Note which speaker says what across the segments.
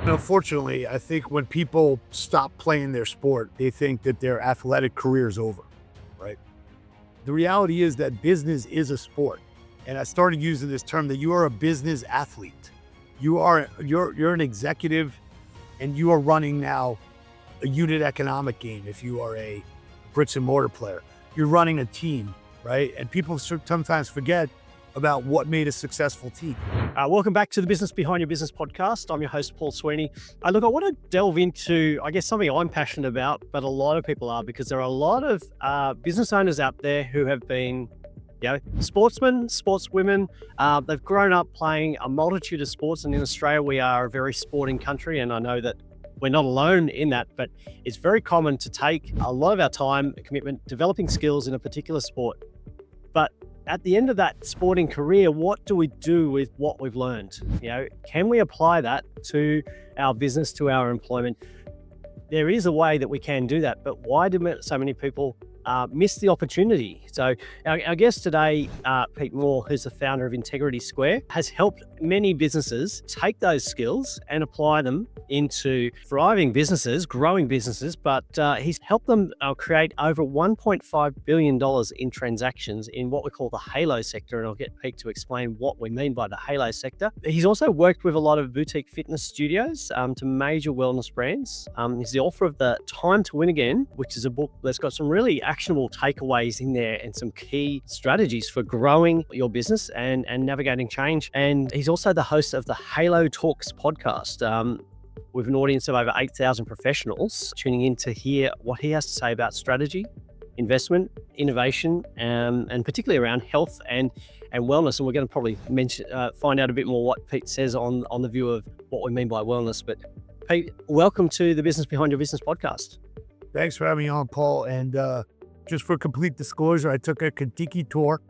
Speaker 1: Unfortunately, I think when people stop playing their sport, they think that their athletic career is over, right? The reality is that business is a sport. And I started using this term that you are a business athlete. You're an executive and you are running now a unit economic game. If you are a bricks and mortar player, you're running a team, right? And people sometimes forget about what made a successful team.
Speaker 2: Welcome back to the Business Behind Your Business podcast. I'm your host, Paul Sweeney. Look, I want to delve into, I guess, something I'm passionate about, but a lot of people are, because there are a lot of business owners out there who have been, sportsmen, sportswomen. They've grown up playing a multitude of sports, and in Australia, we are a very sporting country, and I know that we're not alone in that, but it's very common to take a lot of our time, commitment, developing skills in a particular sport. But at the end of that sporting career, what do we do with what we've learned? Can we apply that to our business, to our employment? There is a way that we can do that, but why do so many people miss the opportunity? So our guest today, Pete Moore, who's the founder of Integrity Square, has helped many businesses take those skills and apply them into thriving businesses, growing businesses, but he's helped them create over $1.5 billion in transactions in what we call the halo sector, and I'll get Pete to explain what we mean by the halo sector. He's also worked with a lot of boutique fitness studios to major wellness brands. He's the author of the Time to Win Again, which is a book that's got some really actionable takeaways in there and some key strategies for growing your business and navigating change. And he's also the host of the Halo Talks podcast, with an audience of over 8,000 professionals tuning in to hear what he has to say about strategy, investment, innovation, and particularly around health and wellness. And we're going to probably find out a bit more what Pete says on the view of what we mean by wellness. But Pete, welcome to the Business Behind Your Business podcast.
Speaker 1: Thanks for having me on, Paul. And just for complete disclosure, I took a Kentucky tour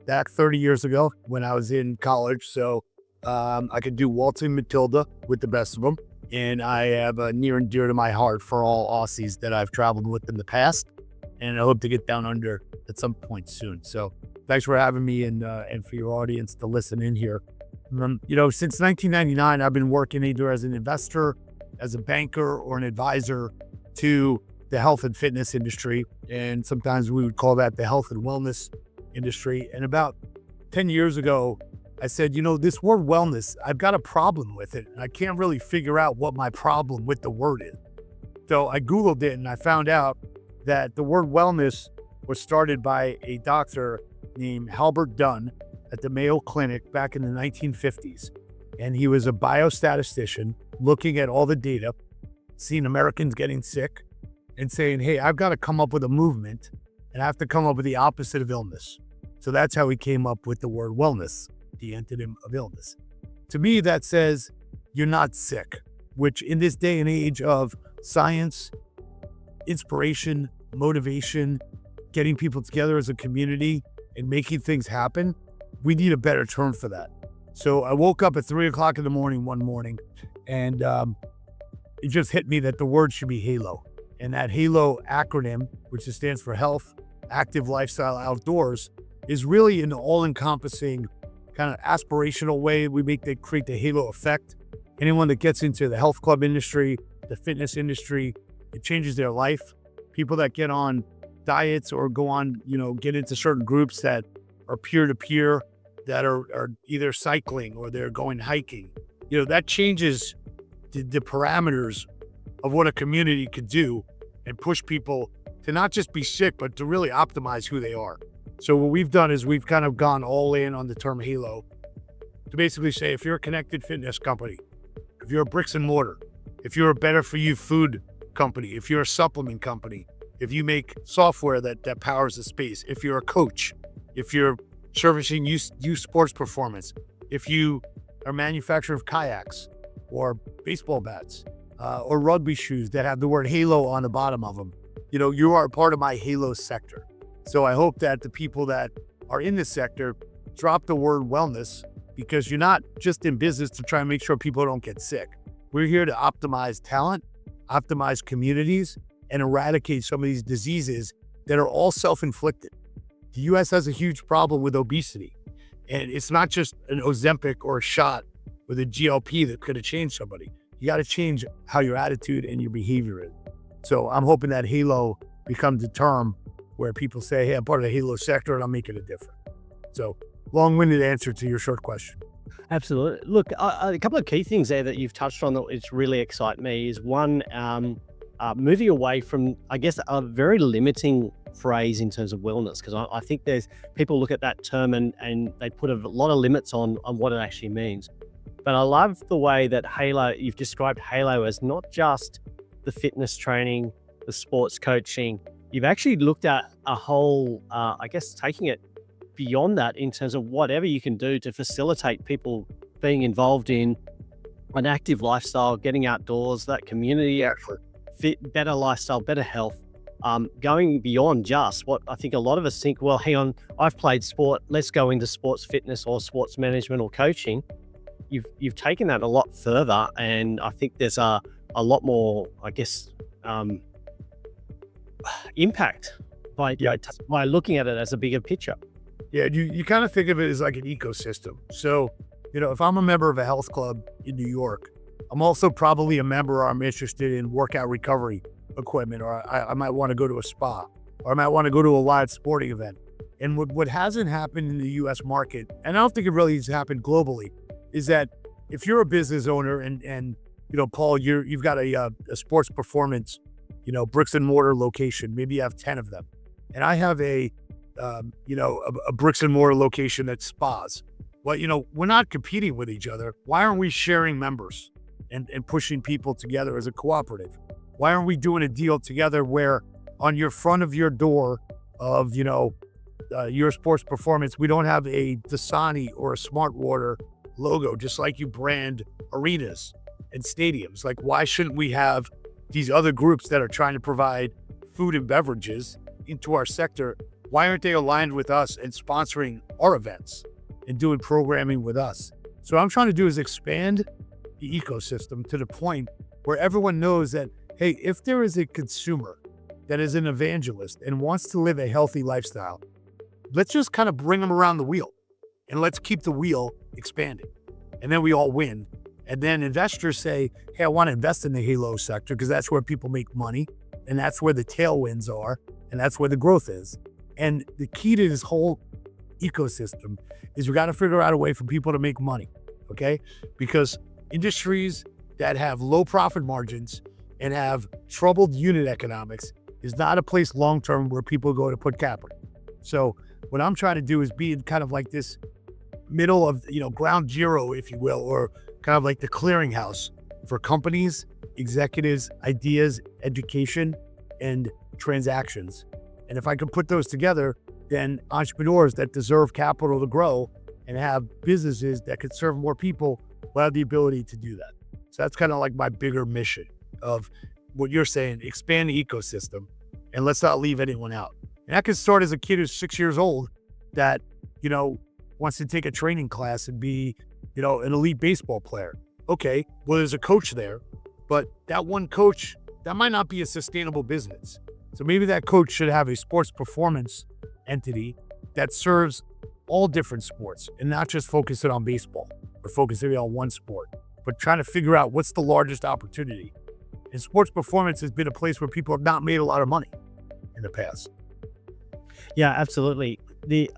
Speaker 1: back 30 years ago when I was in college. So I could do Waltzing Matilda with the best of them. And I have a near and dear to my heart for all Aussies that I've traveled with in the past. And I hope to get down under at some point soon. So thanks for having me and for your audience to listen in here. Since 1999, I've been working either as an investor, as a banker, or an advisor to the health and fitness industry. And sometimes we would call that the health and wellness industry. And about 10 years ago, I said, this word wellness, I've got a problem with it. I can't really figure out what my problem with the word is. So I Googled it and I found out that the word wellness was started by a doctor named Halbert Dunn at the Mayo Clinic back in the 1950s. And he was a biostatistician looking at all the data, seeing Americans getting sick and saying, hey, I've got to come up with a movement and I have to come up with the opposite of illness. So that's how he came up with the word wellness, the antonym of illness. To me, that says you're not sick, which in this day and age of science, inspiration, motivation, getting people together as a community and making things happen, we need a better term for that. So I woke up at 3:00 in the morning one morning and it just hit me that the word should be HALO. And that HALO acronym, which stands for Health, Active Lifestyle, Outdoors, is really an all-encompassing kind of aspirational way they create the halo effect. Anyone that gets into the health club industry, the fitness industry, it changes their life. People that get on diets or go on, get into certain groups that are peer-to-peer, that are either cycling or they're going hiking, that changes the parameters of what a community could do and push people to not just be sick, but to really optimize who they are. So what we've done is we've kind of gone all in on the term HALO to basically say, if you're a connected fitness company, if you're a bricks and mortar, if you're a better for you food company, if you're a supplement company, if you make software that powers the space, if you're a coach, if you're servicing youth sports performance, if you are a manufacturer of kayaks or baseball bats or rugby shoes that have the word HALO on the bottom of them, you are a part of my HALO sector. So I hope that the people that are in this sector drop the word wellness, because you're not just in business to try and make sure people don't get sick. We're here to optimize talent, optimize communities, and eradicate some of these diseases that are all self-inflicted. The U.S. has a huge problem with obesity, and it's not just an Ozempic or a shot with a GLP that could have changed somebody. you got to change how your attitude and your behavior is. So I'm hoping that Halo becomes a term where people say, hey, I'm part of the Halo sector and I'm making a difference. So long-winded answer to your short question.
Speaker 2: Absolutely. Look, a couple of key things there that you've touched on that which really excite me is one, moving away from, I guess, a very limiting phrase in terms of wellness, because I think there's people look at that term and they put a lot of limits on what it actually means. But I love the way that you've described Halo as not just the fitness training, the sports coaching. You've actually looked at a whole, I guess, taking it beyond that in terms of whatever you can do to facilitate people being involved in an active lifestyle, getting outdoors, that community, fit, better lifestyle, better health, going beyond just what I think a lot of us think, well, hang on, I've played sport, let's go into sports fitness or sports management or coaching. You've taken that a lot further, and I think there's a lot more, I guess, impact by looking at it as a bigger picture.
Speaker 1: Yeah, you kind of think of it as like an ecosystem. So, if I'm a member of a health club in New York, I'm also probably a member, or I'm interested in workout recovery equipment, or I might want to go to a spa, or I might want to go to a live sporting event. And what hasn't happened in the US market, and I don't think it really has happened globally, is that if you're a business owner and Paul, you've got a sports performance, bricks and mortar location, maybe you have 10 of them. And I have a bricks and mortar location that spas. Well, we're not competing with each other. Why aren't we sharing members and pushing people together as a cooperative? Why aren't we doing a deal together where on your front of your door of, your sports performance, we don't have a Dasani or a Smart Water logo, just like you brand arenas and stadiums? Like, why shouldn't we have these other groups that are trying to provide food and beverages into our sector? Why aren't they aligned with us and sponsoring our events and doing programming with us? So what I'm trying to do is expand the ecosystem to the point where everyone knows that, hey, if there is a consumer that is an evangelist and wants to live a healthy lifestyle, let's just kind of bring them around the wheel and let's keep the wheel expanding. And then we all win. And then investors say, hey, I want to invest in the Halo sector because that's where people make money and that's where the tailwinds are and that's where the growth is. And the key to this whole ecosystem is we got to figure out a way for people to make money, okay? Because industries that have low profit margins and have troubled unit economics is not a place long-term where people go to put capital. So what I'm trying to do is be in kind of like this middle of, ground zero, if you will, or kind of like the clearinghouse for companies, executives, ideas, education, and transactions. And if I can put those together, then entrepreneurs that deserve capital to grow and have businesses that could serve more people will have the ability to do that. So that's kind of like my bigger mission of what you're saying, expand the ecosystem and let's not leave anyone out. And that could start as a kid who's 6 years old that, wants to take a training class and be, an elite baseball player. Okay, well, there's a coach there, but that one coach, that might not be a sustainable business. So maybe that coach should have a sports performance entity that serves all different sports and not just focusing on baseball or focusing on one sport, but trying to figure out what's the largest opportunity. And sports performance has been a place where people have not made a lot of money in the past.
Speaker 2: Yeah, absolutely.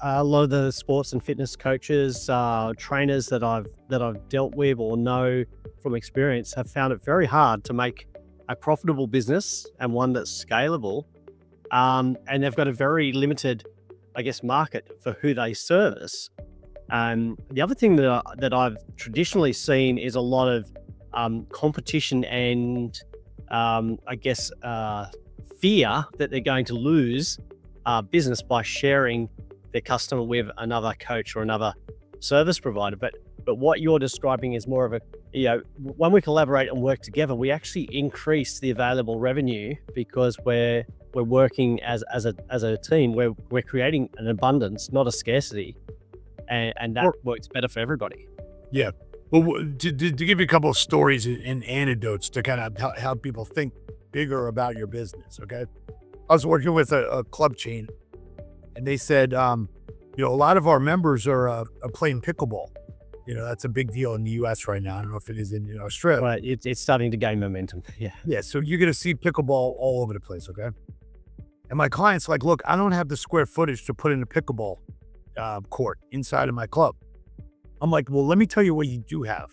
Speaker 2: A lot of the sports and fitness coaches, trainers that I've dealt with or know from experience have found it very hard to make a profitable business and one that's scalable. And they've got a very limited, I guess, market for who they service. The other thing that I've traditionally seen is a lot of competition and I guess fear that they're going to lose business by sharing their customer with another coach or another service provider. But what you're describing is more of a, when we collaborate and work together, we actually increase the available revenue because we're working as a team. We're creating an abundance, not a scarcity, and that works better for everybody.
Speaker 1: Yeah. Well, to give you a couple of stories and anecdotes to kind of help people think bigger about your business, okay? I was working with a club chain, and they said, a lot of our members are playing pickleball, That's a big deal in the US right now. I don't know if it is in Australia.
Speaker 2: Right. It's starting to gain momentum. Yeah.
Speaker 1: Yeah, so you're going to see pickleball all over the place, okay? And my client's like, look, I don't have the square footage to put in a pickleball court inside of my club. I'm like, well, let me tell you what you do have.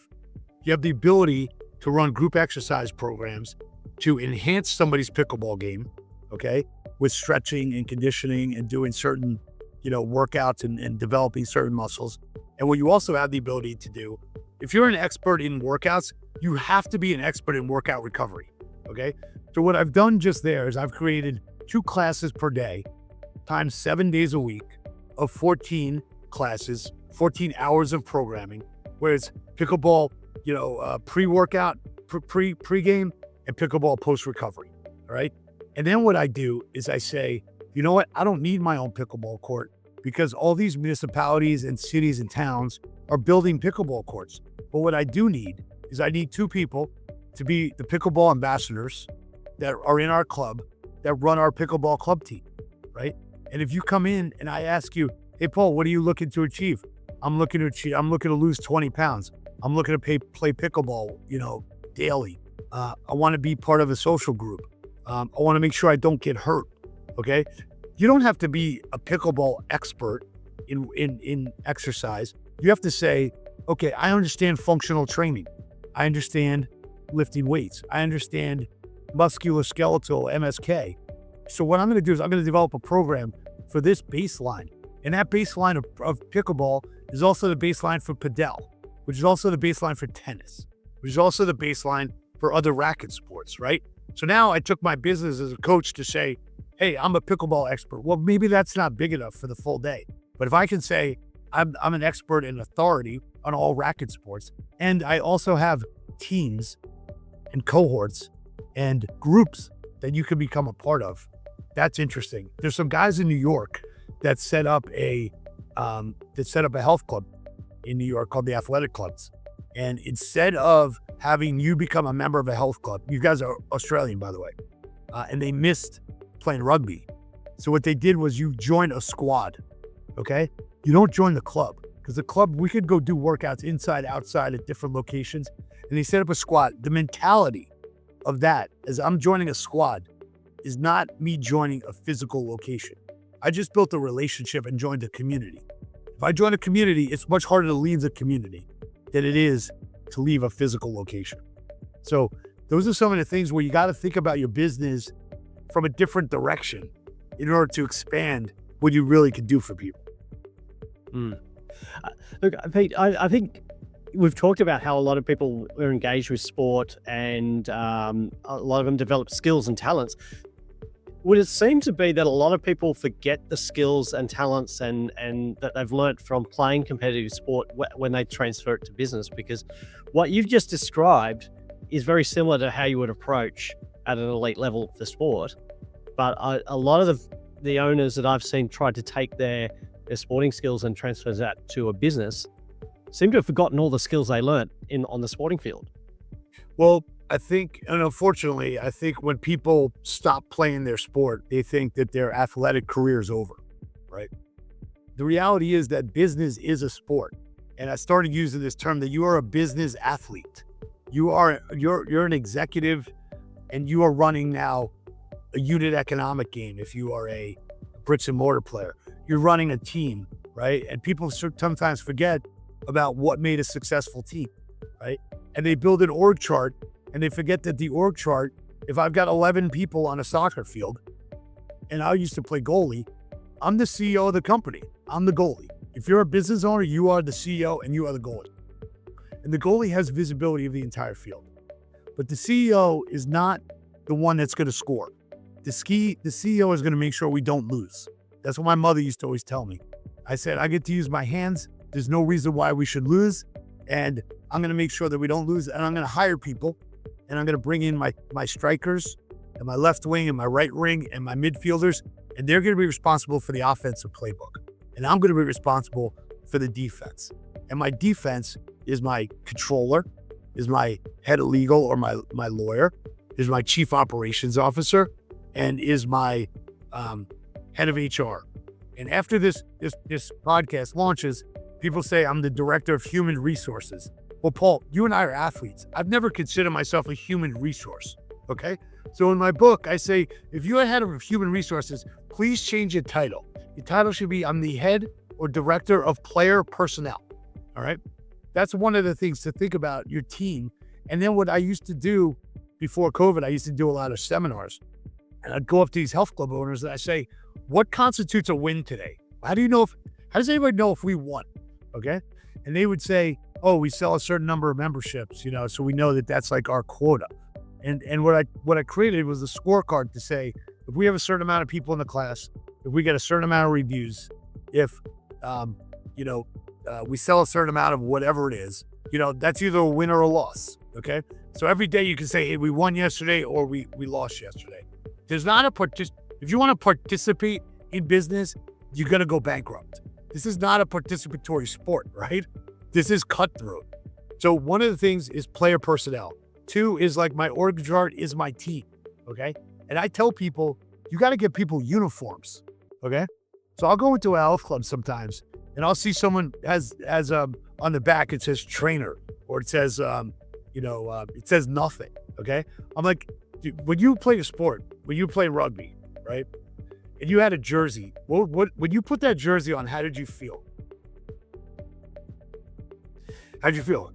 Speaker 1: You have the ability to run group exercise programs to enhance somebody's pickleball game, okay, with stretching and conditioning and doing certain, workouts and developing certain muscles. And what you also have the ability to do, if you're an expert in workouts, you have to be an expert in workout recovery, okay? So what I've done just there is I've created 2 classes per day times 7 days a week of 14 classes, 14 hours of programming, where it's pickleball, pre-workout, pre-game, and pickleball post-recovery, all right? And then what I do is I say, you know what? I don't need my own pickleball court because all these municipalities and cities and towns are building pickleball courts. But what I do need is I need 2 people to be the pickleball ambassadors that are in our club that run our pickleball club team, right? And if you come in and I ask you, hey, Paul, what are you looking to achieve? I'm looking to lose 20 pounds. I'm looking to play pickleball, daily. I want to be part of a social group. I want to make sure I don't get hurt, okay? You don't have to be a pickleball expert in exercise. You have to say, okay, I understand functional training. I understand lifting weights. I understand musculoskeletal MSK. So what I'm going to do is I'm going to develop a program for this baseline. And that baseline of pickleball is also the baseline for padel, which is also the baseline for tennis, which is also the baseline for other racket sports, right? So now I took my business as a coach to say, hey, I'm a pickleball expert. Well, maybe that's not big enough for the full day. But if I can say I'm an expert and authority on all racket sports, and I also have teams and cohorts and groups that you can become a part of, that's interesting. There's some guys in New York that set up a health club in New York called the Athletic Clubs. And instead of having you become a member of a health club, you guys are Australian, by the way, and they missed playing rugby. So what they did was you join a squad, okay? You don't join the club, because the club, we could go do workouts inside, outside at different locations, and they set up a squad. The mentality of that, as I'm joining a squad, is not me joining a physical location. I just built a relationship and joined a community. If I join a community, it's much harder to leave the community than it is to leave a physical location. So those are some of the things where you got to think about your business from a different direction in order to expand what you really could do for people.
Speaker 2: Look, Pete, I think we've talked about how a lot of people are engaged with sport and a lot of them develop skills and talents. Would it seem to be that a lot of people forget the skills and talents and that they've learnt from playing competitive sport when they transfer it to business? Because what you've just described is very similar to how you would approach at an elite level of the sport. But a lot of the owners that I've seen try to take their sporting skills and transfer that to a business seem to have forgotten all the skills they learnt on the sporting field.
Speaker 1: Well, I think, and unfortunately, I think when people stop playing their sport, they think that their athletic career is over, right? The reality is that business is a sport. And I started using this term that you are a business athlete. You're an executive and you are running now a unit economic game. If you are a bricks and mortar player, you're running a team, right? And people sometimes forget about what made a successful team, right? And they build an org chart and they forget that the org chart, if I've got 11 people on a soccer field and I used to play goalie, I'm the CEO of the company. I'm the goalie. If you're a business owner, you are the CEO and you are the goalie. And the goalie has visibility of the entire field. But the CEO is not the one that's going to score. The CEO is going to make sure we don't lose. That's what my mother used to always tell me. I said, I get to use my hands. There's no reason why we should lose. And I'm going to make sure that we don't lose. And I'm going to hire people. And I'm going to bring in my strikers and my left wing and my right wing and my midfielders. And they're going to be responsible for the offensive playbook. And I'm going to be responsible for the defense. And my defense is my controller, is my head of legal or my lawyer, is my chief operations officer, and is my head of HR. And after this podcast launches, People say I'm the director of human resources. Well, Paul, you and I are athletes. I've never considered myself a human resource, okay? So in my book, I say, if you're head of human resources, please change your title. Your title should be, I'm the head or director of player personnel, all right? That's one of the things to think about your team. And then what I used to do before COVID, I used to do a lot of seminars. And I'd go up to these health club owners and I say, what constitutes a win today? How does anybody know if we won? Okay. And they would say, oh, we sell a certain number of memberships, so we know that that's like our quota. And what I created was a scorecard to say, if we have a certain amount of people in the class, if we get a certain amount of reviews, if, we sell a certain amount of whatever it is, that's either a win or a loss. Okay. So every day you can say, hey, we won yesterday or we lost yesterday. There's not if you want to participate in business, you're going to go bankrupt. This is not a participatory sport, right? This is cutthroat. So one of the things is player personnel. 2 is like my org chart is my team, okay? And I tell people, you got to get people uniforms, okay? So I'll go into a health club sometimes and I'll see someone as on the back, it says trainer or it says, it says nothing, okay? I'm like, dude, when you play a sport, when you play rugby, right? And you had a jersey, when you put that jersey on, how did you feel? How'd you feel?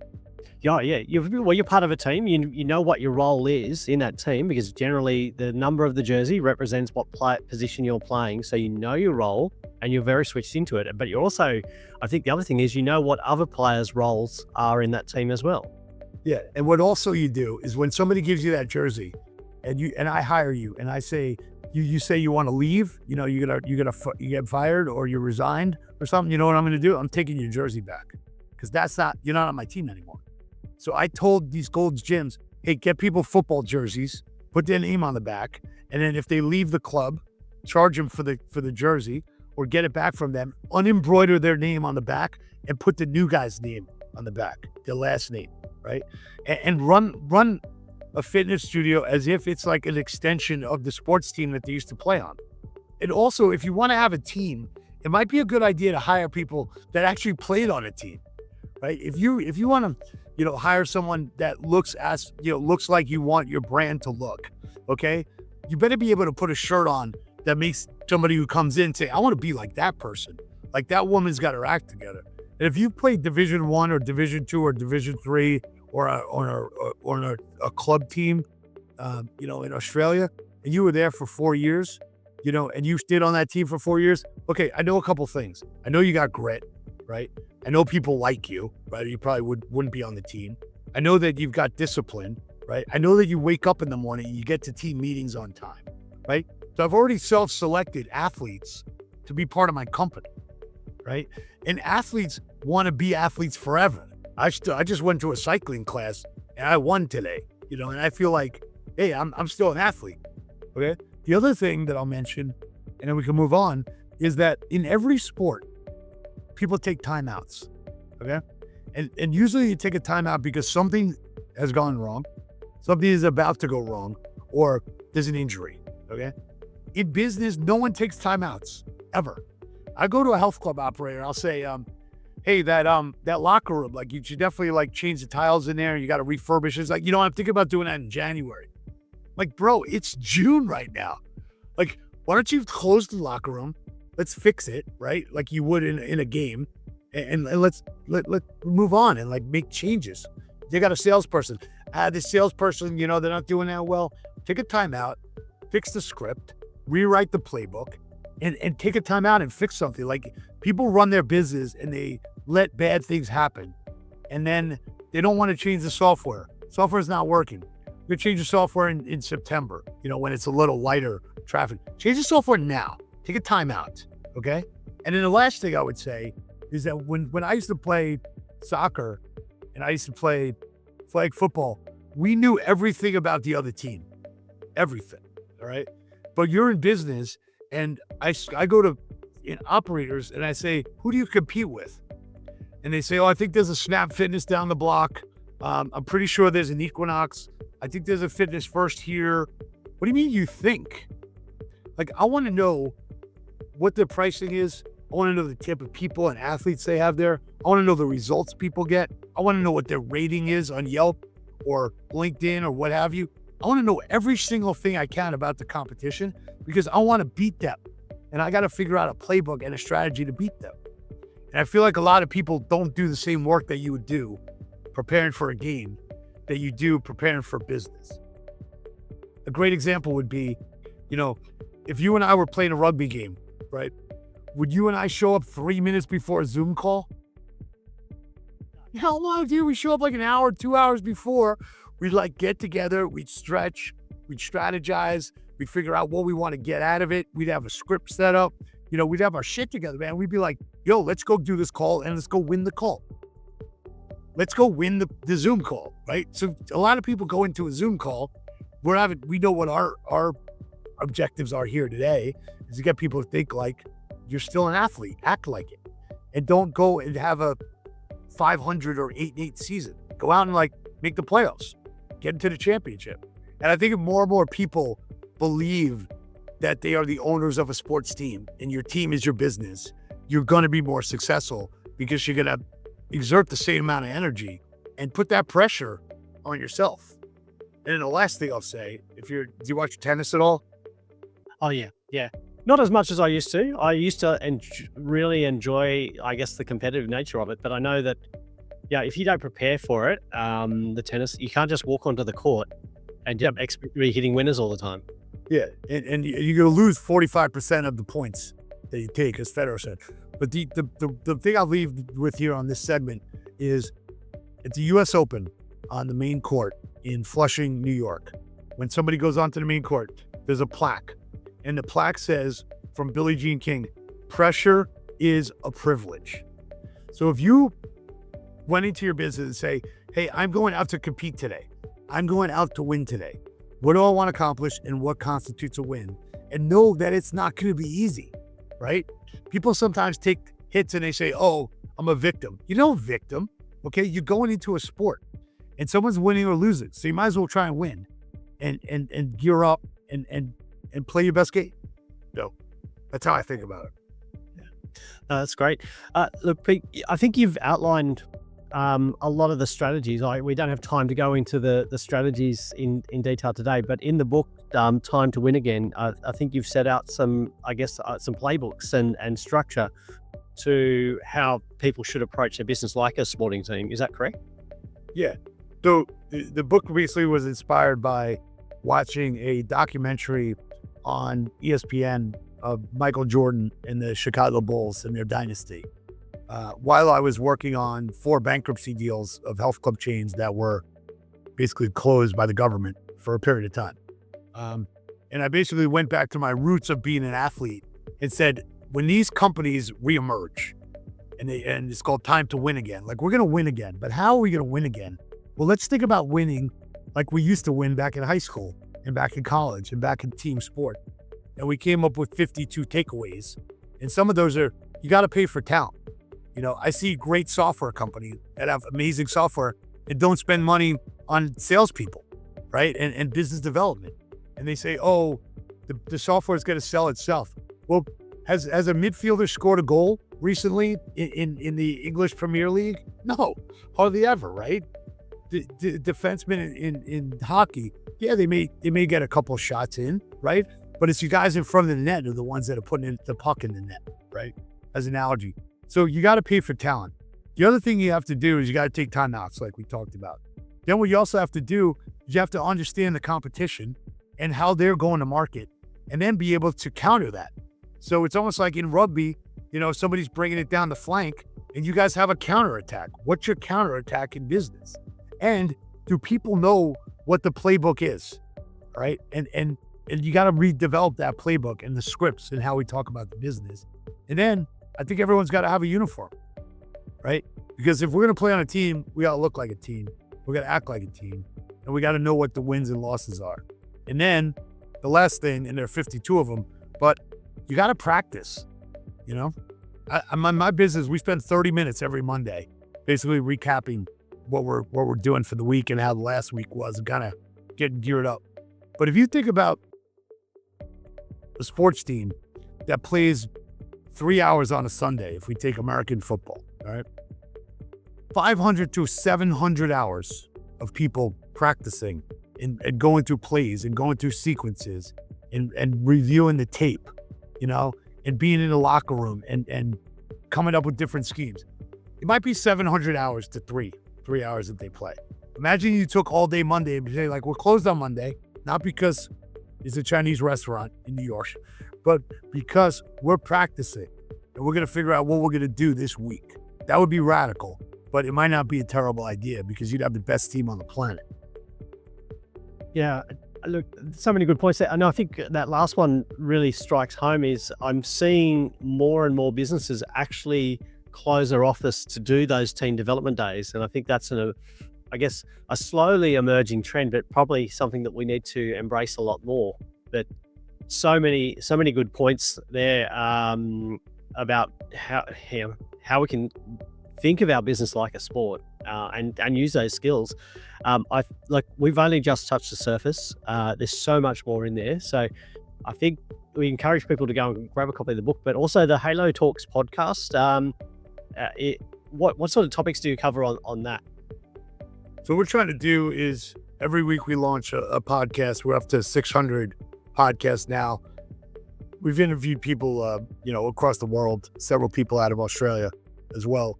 Speaker 2: Yeah, yeah. You're part of a team. You know what your role is in that team because generally the number of the jersey represents what position you're playing. So you know your role and you're very switched into it. But you're also, I think the other thing is you know what other players' roles are in that team as well.
Speaker 1: Yeah, and what also you do is when somebody gives you that jersey, and I hire you, and I say you say you want to leave, you get fired or you're resigned or something. You know what I'm going to do? I'm taking your jersey back because you're not on my team anymore. So I told these Gold's Gyms, hey, get people football jerseys, put their name on the back, and then if they leave the club, charge them for the jersey or get it back from them, unembroider their name on the back and put the new guy's name on the back, their last name, right? And run a fitness studio as if it's like an extension of the sports team that they used to play on. And also, if you want to have a team, it might be a good idea to hire people that actually played on a team, right? If you want to, hire someone that looks like you want your brand to look, okay? You better be able to put a shirt on that makes somebody who comes in say, I want to be like that person. Like that woman's got her act together. And if you played Division 1 or Division 2 or Division 3 or a club team, in Australia, and you were there for 4 years, and you stayed on that team for 4 years, okay, I know a couple things. I know you got grit, right? I know people like you, right? You probably wouldn't be on the team. I know that you've got discipline, right? I know that you wake up in the morning and you get to team meetings on time, right? So I've already self-selected athletes to be part of my company, right? And athletes want to be athletes forever. I just went to a cycling class and I won today, and I feel like, hey, I'm still an athlete, okay? The other thing that I'll mention, and then we can move on, is that in every sport, people take timeouts, okay? And usually you take a timeout because something has gone wrong, something is about to go wrong, or there's an injury, okay? In business, no one takes timeouts, ever. I go to a health club operator, I'll say, hey, that locker room, like you should definitely change the tiles in there. You got to refurbish it. It's like, I'm thinking about doing that in January. Like, bro, it's June right now. Like, why don't you close the locker room? Let's fix it, right? Like you would in a game, and let's move on and make changes. They got a salesperson. The salesperson, they're not doing that well. Take a timeout, fix the script, rewrite the playbook, and take a timeout and fix something. Like people run their business and they let bad things happen, and then they don't want to change the software. Software's not working. You change the software in September, when it's a little lighter traffic. Change the software now. Take a timeout, okay? And then the last thing I would say is that when I used to play soccer and I used to play flag football, we knew everything about the other team. Everything, all right? But you're in business, and I go to operators and I say, who do you compete with? And they say, oh, I think there's a Snap Fitness down the block. I'm pretty sure there's an Equinox. I think there's a Fitness First here. What do you mean you think? Like, I want to know what the pricing is I want to know the type of people and athletes they have there. I want to know the results people get. I want to know what their rating is on Yelp or LinkedIn or what have you. I want to know every single thing I can about the competition because I want to beat them. And I got to figure out a playbook and a strategy to beat them. And I feel like a lot of people don't do the same work that you would do preparing for a game that you do preparing for business. A great example would be, if you and I were playing a rugby game, right? Would you and I show up 3 minutes before a Zoom call? How long, dude? We show up like an hour, 2 hours before. We'd get together, we'd stretch, we'd strategize, we'd figure out what we want to get out of it. We'd have a script set up. We'd have our shit together, man. We'd be like, yo, let's go do this call and let's go win the call. Let's go win the Zoom call, right? So a lot of people go into a Zoom call. We know what our objectives are here today is to get people to think like you're still an athlete, act like it. And don't go and have a 500 or 8-8 season. Go out and make the playoffs, get into the championship. And I think if more and more people believe that they are the owners of a sports team and your team is your business, you're going to be more successful because you're going to exert the same amount of energy and put that pressure on yourself. And then the last thing I'll say, do you watch tennis at all?
Speaker 2: Oh, yeah. Yeah. Not as much as I used to. I used to really enjoy, I guess, the competitive nature of it. But I know that, if you don't prepare for it, the tennis, you can't just walk onto the court and expect to be hitting winners all the time.
Speaker 1: Yeah. And you're going to lose 45% of the points that you take, as Federer said. But the thing I'll leave with here on this segment is at the U.S. Open on the main court in Flushing, New York. When somebody goes onto the main court, there's a plaque. And the plaque says, from Billie Jean King, pressure is a privilege. So if you went into your business and say, hey, I'm going out to compete today. I'm going out to win today. What do I want to accomplish and what constitutes a win? And know that it's not going to be easy, right? People sometimes take hits and they say, oh, I'm a victim. You're no victim, okay? You're going into a sport and someone's winning or losing. So you might as well try and win and gear up and play your best game. So that's how I think about it.
Speaker 2: That's great. Look, Pete, I think you've outlined a lot of the strategies. We don't have time to go into the strategies in detail today, but in the book, Time to Win Again, I think you've set out some playbooks and structure to how people should approach their business like a sporting team. Is that correct?
Speaker 1: Yeah. So the book basically was inspired by watching a documentary on ESPN of Michael Jordan and the Chicago Bulls and their dynasty. While I was working on 4 bankruptcy deals of health club chains that were basically closed by the government for a period of time. And I basically went back to my roots of being an athlete and said, when these companies reemerge and it's called Time to Win Again, we're going to win again, but how are we going to win again? Well, let's think about winning like we used to win back in high school and back in college and back in team sport. And we came up with 52 takeaways. And some of those are, you got to pay for talent. I see great software companies that have amazing software and don't spend money on salespeople, right? And business development. And they say, oh, the software is going to sell itself. Well, has a midfielder scored a goal recently in the English Premier League? No, hardly ever, right? The defensemen in hockey, yeah, they may get a couple shots in, right? But it's you guys in front of the net are the ones that are putting the puck in the net, right? As an analogy. So you got to pay for talent. The other thing you have to do is you got to take timeouts like we talked about. Then what you also have to do is you have to understand the competition and how they're going to market and then be able to counter that. So it's almost like in rugby, somebody's bringing it down the flank and you guys have a counterattack. What's your counterattack in business? And do people know what the playbook is, right? And you got to redevelop that playbook and the scripts and how we talk about the business. And then I think everyone's got to have a uniform, right? Because if we're going to play on a team, we got to look like a team. We got to act like a team. And we got to know what the wins and losses are. And then the last thing, and there are 52 of them, but you got to practice, my business, we spend 30 minutes every Monday, basically recapping what we're doing for the week and how the last week was, and kind of getting geared up. But if you think about a sports team that plays 3 hours on a Sunday, if we take American football, all right? 500 to 700 hours of people practicing and going through plays and going through sequences and reviewing the tape, and being in the locker room and coming up with different schemes. It might be 700 hours to 3 hours that they play. Imagine you took all day Monday and say, like, we're closed on Monday, not because it's a Chinese restaurant in New York, but because we're practicing and we're going to figure out what we're going to do this week. That would be radical, but it might not be a terrible idea because you'd have the best team on the planet.
Speaker 2: Yeah, look, so many good points there. And I think that last one really strikes home is I'm seeing more and more businesses actually close their office to do those team development days. And I think that's a slowly emerging trend, but probably something that we need to embrace a lot more. But so many good points there about how we can think of our business like a sport and use those skills. We've only just touched the surface. There's so much more in there. So I think we encourage people to go and grab a copy of the book, but also the Halo Talks podcast. What sort of topics do you cover on that?
Speaker 1: So what we're trying to do is every week we launch a podcast. We're up to 600 podcasts now. We've interviewed people, across the world, several people out of Australia as well.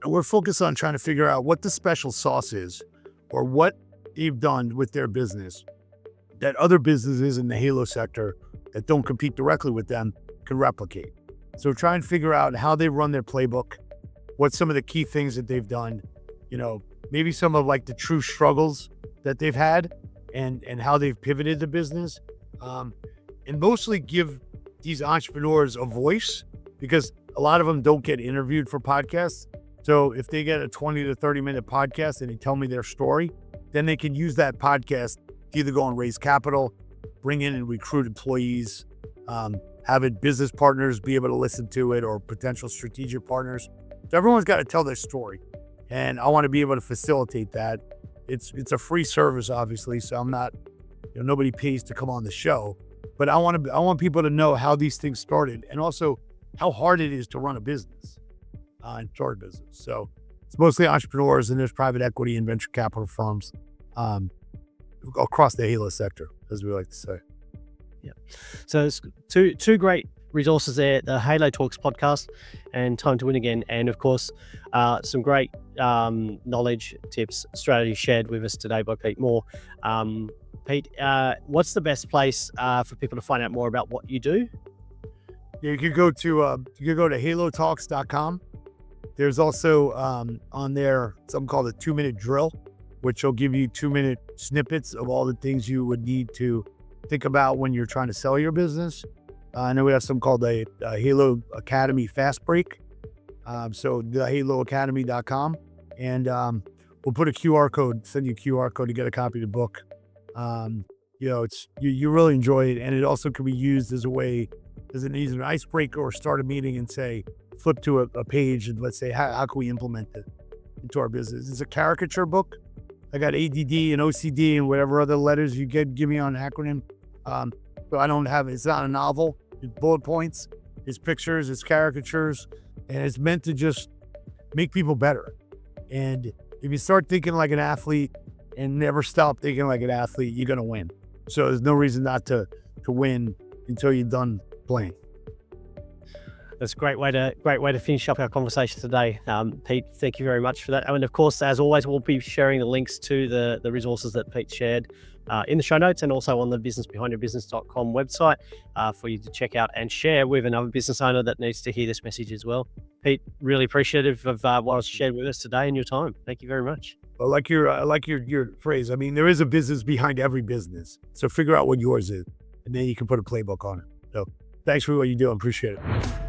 Speaker 1: And we're focused on trying to figure out what the special sauce is or what they've done with their business that other businesses in the Halo sector that don't compete directly with them can replicate. So try and figure out how they run their playbook, what's some of the key things that they've done, maybe some of like the true struggles that they've had and how they've pivoted the business, and mostly give these entrepreneurs a voice because a lot of them don't get interviewed for podcasts. So if they get a 20 to 30 minute podcast and they tell me their story, then they can use that podcast to either go and raise capital, bring in and recruit employees, have it business partners be able to listen to it or potential strategic partners. So everyone's got to tell their story. And I want to be able to facilitate that. It's a free service, obviously. So I'm not, nobody pays to come on the show, but I want people to know how these things started and also how hard it is to run a business and start a business. So it's mostly entrepreneurs and there's private equity and venture capital firms across the Halo sector, as we like to say.
Speaker 2: Yeah. So it's two great resources there, the Halo Talks podcast and Time to Win Again. And of course, some great knowledge, tips, strategies shared with us today by Pete Moore. Pete, what's the best place for people to find out more about what you do?
Speaker 1: Yeah, you could go to halotalks.com. There's also on there something called a 2-minute drill, which will give you 2-minute snippets of all the things you would need to think about when you're trying to sell your business. I know we have something called a Halo Academy Fast Break. So the haloacademy.com. And we'll put a QR code, send you a QR code to get a copy of the book. You really enjoy it. And it also can be used as a way, as an icebreaker or start a meeting and say, flip to a page and let's say, how can we implement it into our business? It's a caricature book. I got ADD and OCD and whatever other letters you give me on an acronym. So I don't have, it's not a novel. It's bullet points, it's pictures, it's caricatures, and it's meant to just make people better. And if you start thinking like an athlete and never stop thinking like an athlete, you're going to win. So there's no reason not to win until you're done playing.
Speaker 2: That's a great way to finish up our conversation today. Pete, thank you very much for that. And of course, as always, we'll be sharing the links to the resources that Pete shared in the show notes and also on the businessbehindyourbusiness.com website for you to check out and share with another business owner that needs to hear this message as well. Pete, really appreciative of what was shared with us today and your time. Thank you very much.
Speaker 1: I like your phrase. I mean, there is a business behind every business. So figure out what yours is, and then you can put a playbook on it. So thanks for what you do. I appreciate it.